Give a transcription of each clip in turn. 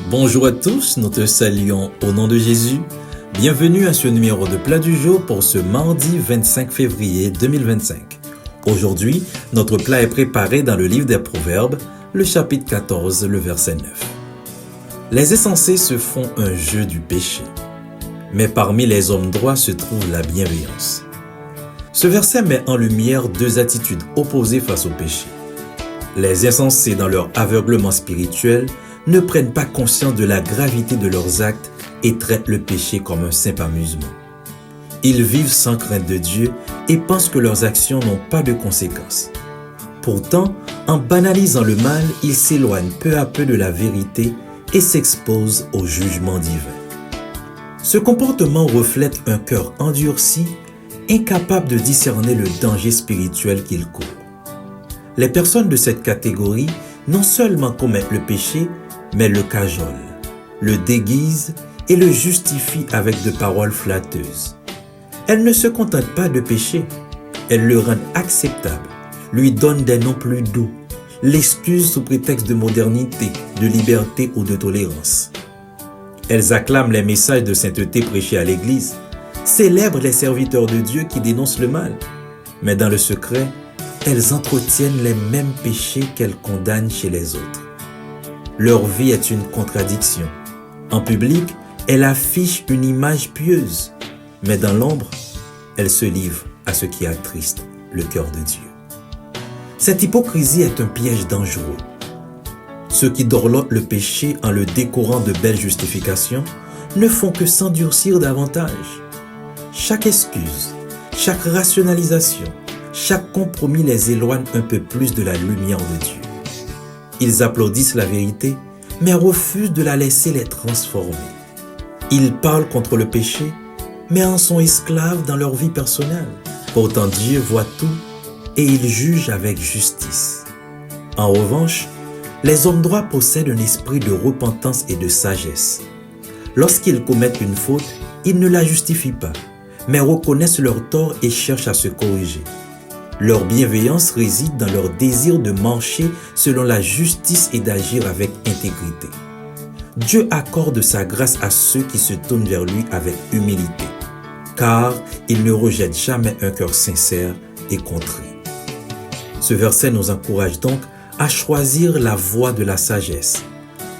Bonjour à tous, nous te saluons au nom de Jésus. Bienvenue à ce numéro de Plat du jour pour ce mardi 25 février 2025. Aujourd'hui, notre plat est préparé dans le livre des Proverbes, le chapitre 14, le verset 9. Les insensés se font un jeu du péché, mais parmi les hommes droits se trouve la bienveillance. Ce verset met en lumière deux attitudes opposées face au péché. Les insensés, dans leur aveuglement spirituel, ne prennent pas conscience de la gravité de leurs actes et traitent le péché comme un simple amusement. Ils vivent sans crainte de Dieu et pensent que leurs actions n'ont pas de conséquences. Pourtant, en banalisant le mal, ils s'éloignent peu à peu de la vérité et s'exposent au jugement divin. Ce comportement reflète un cœur endurci, incapable de discerner le danger spirituel qu'ils courent. Les personnes de cette catégorie non seulement commettent le péché, mais le cajolent, le déguisent et le justifient avec de paroles flatteuses. Elles ne se contentent pas de pécher, elles le rendent acceptable, lui donnent des noms plus doux, l'excusent sous prétexte de modernité, de liberté ou de tolérance. Elles acclament les messages de sainteté prêchés à l'Église, célèbrent les serviteurs de Dieu qui dénoncent le mal, mais dans le secret, elles entretiennent les mêmes péchés qu'elles condamnent chez les autres. Leur vie est une contradiction. En public, elles affichent une image pieuse, mais dans l'ombre, elles se livrent à ce qui attriste le cœur de Dieu. Cette hypocrisie est un piège dangereux. Ceux qui dorlotent le péché en le décorant de belles justifications ne font que s'endurcir davantage. Chaque excuse, chaque rationalisation, chaque compromis les éloigne un peu plus de la lumière de Dieu. Ils applaudissent la vérité, mais refusent de la laisser les transformer. Ils parlent contre le péché, mais en sont esclaves dans leur vie personnelle. Pourtant Dieu voit tout et il juge avec justice. En revanche, les hommes droits possèdent un esprit de repentance et de sagesse. Lorsqu'ils commettent une faute, ils ne la justifient pas, mais reconnaissent leur tort et cherchent à se corriger. Leur bienveillance réside dans leur désir de marcher selon la justice et d'agir avec intégrité. Dieu accorde sa grâce à ceux qui se tournent vers lui avec humilité, car il ne rejette jamais un cœur sincère et contrit. Ce verset nous encourage donc à choisir la voie de la sagesse,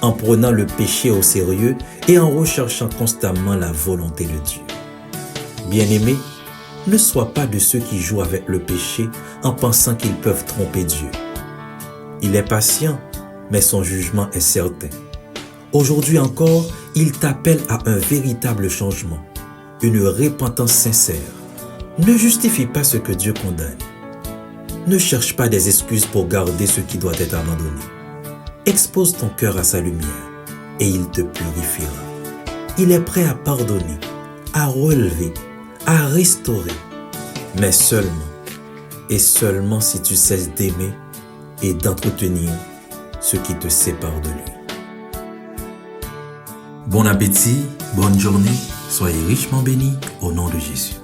en prenant le péché au sérieux et en recherchant constamment la volonté de Dieu. Bien-aimés, ne sois pas de ceux qui jouent avec le péché en pensant qu'ils peuvent tromper Dieu. Il est patient, mais son jugement est certain. Aujourd'hui encore, il t'appelle à un véritable changement, une repentance sincère. Ne justifie pas ce que Dieu condamne. Ne cherche pas des excuses pour garder ce qui doit être abandonné. Expose ton cœur à sa lumière et il te purifiera. Il est prêt à pardonner, à relever, à restaurer, mais seulement et seulement si tu cesses d'aimer et d'entretenir ce qui te sépare de lui. Bon appétit, bonne journée, soyez richement bénis au nom de Jésus.